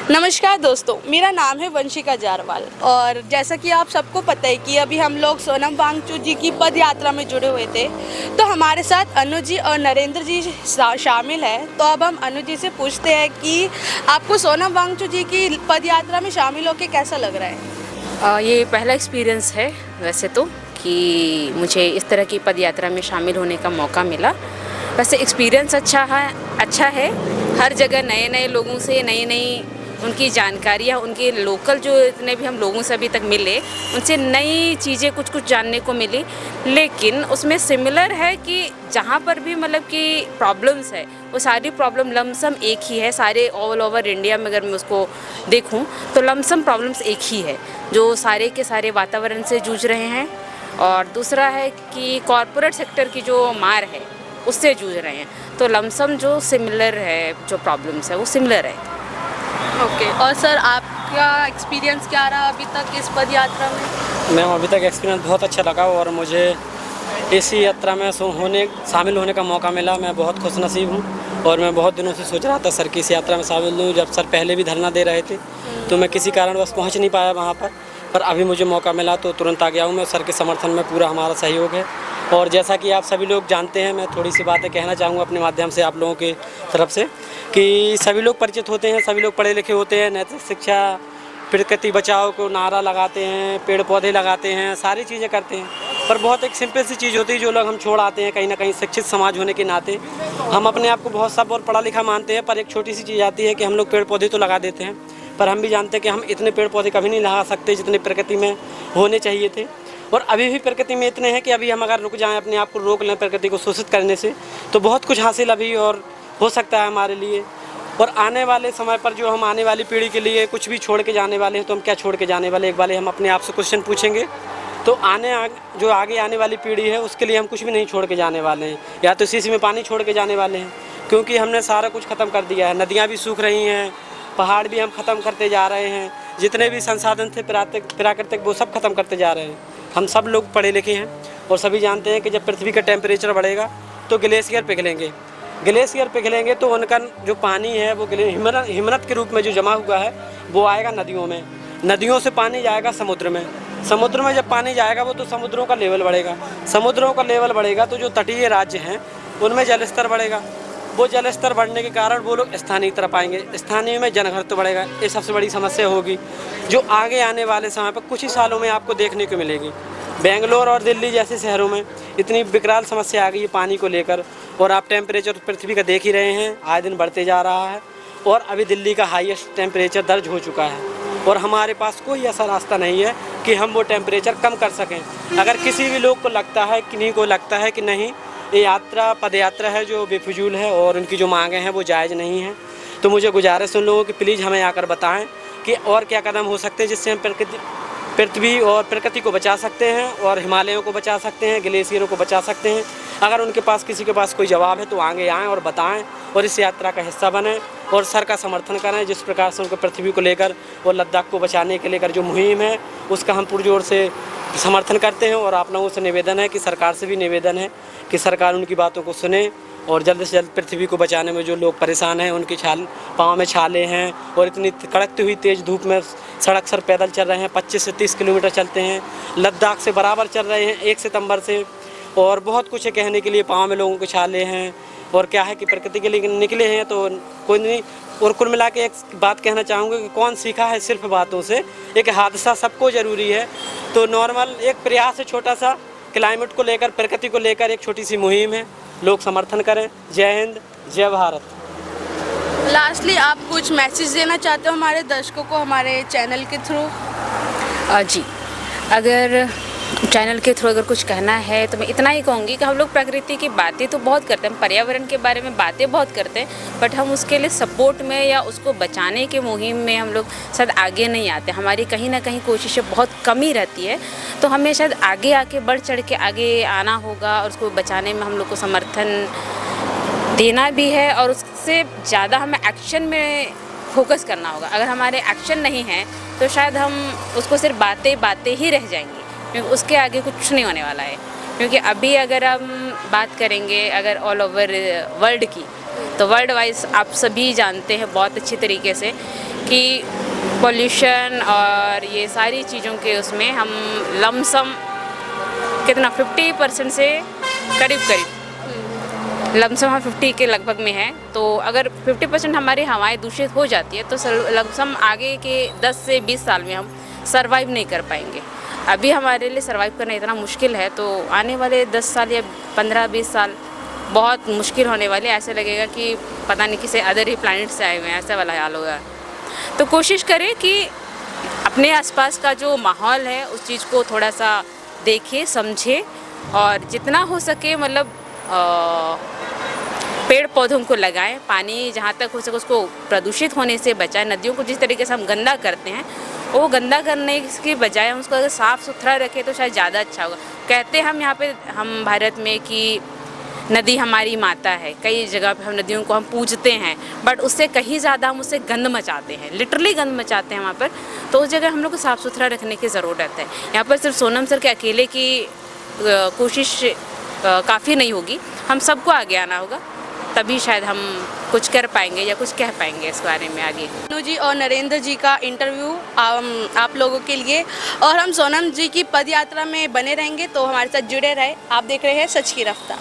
नमस्कार दोस्तों, मेरा नाम है वंशिका जारवाल और जैसा कि आप सबको पता है कि अभी हम लोग सोनम वांगचुक जी की पद यात्रा में जुड़े हुए थे, तो हमारे साथ अनुज जी और नरेंद्र जी शामिल हैं। तो अब हम अनुज जी से पूछते हैं कि आपको सोनम वांगचुक जी की पद यात्रा में शामिल होकर कैसा लग रहा है? ये पहला एक्सपीरियंस है वैसे तो कि मुझे इस तरह की पद यात्रा में शामिल होने का मौका मिला। वैसे एक्सपीरियंस अच्छा है। हर जगह नए नए लोगों से नई नई उनकी जानकारियाँ, उनके लोकल जो इतने भी हम लोगों से अभी तक मिले, उनसे नई चीज़ें कुछ जानने को मिली। लेकिन उसमें सिमिलर है कि जहाँ पर भी मतलब कि प्रॉब्लम्स है, वो सारी प्रॉब्लम लमसम एक ही है। सारे ऑल ओवर इंडिया में अगर मैं उसको देखूं तो लमसम प्रॉब्लम्स एक ही है, जो सारे के सारे वातावरण से जूझ रहे हैं। और दूसरा है कि कॉरपोरेट सेक्टर की जो मार है उससे जूझ रहे हैं। तो लमसम जो सिमिलर है, जो प्रॉब्लम्स है वो सिमिलर है। ओके, और सर आपका एक्सपीरियंस क्या रहा अभी तक इस पद यात्रा में? मैम, अभी तक एक्सपीरियंस बहुत अच्छा लगा और मुझे इसी यात्रा में शामिल होने का मौका मिला। मैं बहुत खुशनसीब हूँ और मैं बहुत दिनों से सोच रहा था सर कि इस यात्रा में शामिल हूँ। जब सर पहले भी धरना दे रहे थे तो मैं किसी कारणवश पहुँच नहीं पाया वहाँ पर अभी मुझे मौका मिला तो तुरंत आ गया हूँ मैं। सर के समर्थन में पूरा हमारा सहयोग है। और जैसा कि आप सभी लोग जानते हैं, मैं थोड़ी सी बातें कहना चाहूँगा अपने माध्यम से आप लोगों के तरफ से कि सभी लोग परिचित होते हैं, सभी लोग पढ़े लिखे होते हैं, नैतिक शिक्षा, प्रकृति बचाओ को नारा लगाते हैं, पेड़ पौधे लगाते हैं, सारी चीज़ें करते हैं। पर बहुत एक सिंपल सी चीज़ होती है जो लोग हम छोड़ आते हैं। कहीं ना कहीं शिक्षित समाज होने के नाते हम अपने आप को बहुत सब और पढ़ा लिखा मानते हैं, पर एक छोटी सी चीज़ आती है कि हम लोग पेड़ पौधे तो लगा देते हैं, पर हम भी जानते हैं कि हम इतने पेड़ पौधे कभी नहीं लगा सकते जितने प्रकृति में होने चाहिए थे। और अभी भी प्रकृति में इतने हैं कि अभी हम अगर रुक जाएं, अपने आप को रोक लें प्रकृति को शोषित करने से, तो बहुत कुछ हासिल अभी और हो सकता है हमारे लिए। और आने वाले समय पर जो हम आने वाली पीढ़ी के लिए कुछ भी छोड़ के जाने वाले हैं, तो हम क्या छोड़ के जाने वाले, एक बार हम अपने आप से क्वेश्चन पूछेंगे तो जो आगे आने वाली पीढ़ी है उसके लिए हम कुछ भी नहीं छोड़ के जाने वाले हैं। या तो शीशी में पानी छोड़ के जाने वाले हैं, क्योंकि हमने सारा कुछ ख़त्म कर दिया है। नदियाँ भी सूख रही हैं, पहाड़ भी हम ख़त्म करते जा रहे हैं, जितने भी संसाधन थे प्राकृतिक वो सब खत्म करते जा रहे हैं। हम सब लोग पढ़े लिखे हैं और सभी जानते हैं कि जब पृथ्वी का टेम्परेचर बढ़ेगा तो ग्लेशियर पिघलेंगे तो उनका जो पानी है वो हिमनद के रूप में जो जमा हुआ है वो आएगा नदियों में। नदियों से पानी जाएगा समुद्र में जब पानी जाएगा वो तो समुद्रों का लेवल बढ़ेगा तो जो तटीय राज्य हैं उनमें जलस्तर बढ़ेगा। वो जलस्तर बढ़ने के कारण वो लोग स्थानीय तरफ आएंगे, स्थानीय में जनघनत्व बढ़ेगा। ये सबसे बड़ी समस्या होगी जो आगे आने वाले समय पर कुछ ही सालों में आपको देखने को मिलेगी। बेंगलोर और दिल्ली जैसे शहरों में इतनी विकराल समस्या आ गई है पानी को लेकर, और आप टेम्परेचर पृथ्वी का देख ही रहे हैं, आए दिन बढ़ते जा रहा है। और अभी दिल्ली का हाईएस्ट टेम्परेचर दर्ज हो चुका है और हमारे पास कोई ऐसा रास्ता नहीं है कि हम वो टेम्परेचर कम कर सकें। अगर किसी भी लोग को लगता है कि नहीं ये पद यात्रा है जो बेफिजूल है और उनकी जो मांगें हैं वो जायज़ नहीं हैं, तो मुझे गुजारिश उन लोगों की प्लीज़ हमें आकर बताएं कि और क्या कदम हो सकते हैं जिससे हम पृथ्वी और प्रकृति को बचा सकते हैं और हिमालयों को बचा सकते हैं, ग्लेशियरों को बचा सकते हैं। अगर उनके पास किसी के पास कोई जवाब है तो आगे आएँ और बताएं और इस यात्रा का हिस्सा बनें और सर का समर्थन करें। जिस प्रकार से उनको पृथ्वी को लेकर और लद्दाख को बचाने के लेकर जो मुहिम है उसका हम पुरजोर से समर्थन करते हैं। और आप लोगों से निवेदन है कि सरकार से भी निवेदन है कि सरकार उनकी बातों को सुने और जल्द से जल्द पृथ्वी को बचाने में जो लोग परेशान हैं, उनके पाँव में छाले हैं और इतनी कड़कती हुई तेज़ धूप में सड़क सर पैदल चल रहे हैं, 25 से 30 किलोमीटर चलते हैं, लद्दाख से बराबर चल रहे हैं 1 सितंबर से। और बहुत कुछ है कहने के लिए, पाँव में लोगों के छाले हैं और क्या है कि प्रकृति के लिए निकले हैं तो कोई नहीं। और कुल मिला के एक बात कहना चाहूँगा कि कौन सीखा है सिर्फ बातों से, एक हादसा सबको ज़रूरी है। तो नॉर्मल एक प्रयास है छोटा सा, क्लाइमेट को लेकर, प्रकृति को लेकर एक छोटी सी मुहिम है, लोग समर्थन करें। जय हिंद, जय भारत। लास्टली आप कुछ मैसेज देना चाहते हो हमारे दर्शकों को हमारे चैनल के थ्रू? जी, अगर चैनल के थ्रू अगर कुछ कहना है तो मैं इतना ही कहूँगी कि हम लोग प्रकृति की बातें तो बहुत करते हैं, पर्यावरण के बारे में बातें बहुत करते हैं, बट हम उसके लिए सपोर्ट में या उसको बचाने के मुहिम में हम लोग शायद आगे नहीं आते। हमारी कहीं ना कहीं कोशिशें बहुत कमी रहती है, तो हमें शायद आगे आके बढ़ चढ़ के आगे आना होगा और उसको बचाने में हम लोग को समर्थन देना भी है और उससे ज़्यादा हमें एक्शन में फोकस करना होगा। अगर हमारे एक्शन नहीं है तो शायद हम उसको सिर्फ बातें ही रह जाएंगी, क्योंकि उसके आगे कुछ नहीं होने वाला है। क्योंकि अभी अगर हम बात करेंगे अगर ऑल ओवर वर्ल्ड की, तो वर्ल्ड वाइज आप सभी जानते हैं बहुत अच्छी तरीके से कि पोल्यूशन और ये सारी चीज़ों के उसमें हम लमसम कितना 50% से करीब लमसम हम 50 के लगभग में है। तो अगर 50% हमारी हवाएं दूषित हो जाती है तो लमसम आगे के 10 से 20 साल में हम सरवाइव नहीं कर पाएंगे। अभी हमारे लिए सरवाइव करना इतना मुश्किल है, तो आने वाले 10 साल या 15-20 साल बहुत मुश्किल होने वाले। ऐसे लगेगा कि पता नहीं किसी अदर ही प्लैनेट से आए हुए हैं, ऐसा वाला हाल होगा। तो कोशिश करें कि अपने आसपास का जो माहौल है उस चीज़ को थोड़ा सा देखें, समझें और जितना हो सके मतलब पेड़ पौधों को लगाएं, पानी जहाँ तक हो सके उसको प्रदूषित होने से बचाएं। नदियों को जिस तरीके से हम गंदा करते हैं वो गंदा करने के बजाय हम उसको अगर साफ़ सुथरा रखें तो शायद ज़्यादा अच्छा होगा। कहते हैं हम यहाँ पे हम भारत में कि नदी हमारी माता है, कई जगह पे हम नदियों को हम पूजते हैं, बट उससे कहीं ज़्यादा हम उससे गंद मचाते हैं, लिटरली गंद मचाते हैं वहाँ पर। तो उस जगह हम लोग को साफ़ सुथरा रखने की ज़रूरत है। यहाँ पर सिर्फ सोनम सर के अकेले की कोशिश काफ़ी नहीं होगी, हम सबको आगे आना होगा, तभी शायद हम कुछ कर पाएंगे या कुछ कह पाएंगे इस बारे में आगे। अनु जी और नरेंद्र जी का इंटरव्यू आप लोगों के लिए, और हम सोनम जी की पद यात्रा में बने रहेंगे, तो हमारे साथ जुड़े रहे। आप देख रहे हैं सच की रफ्तार।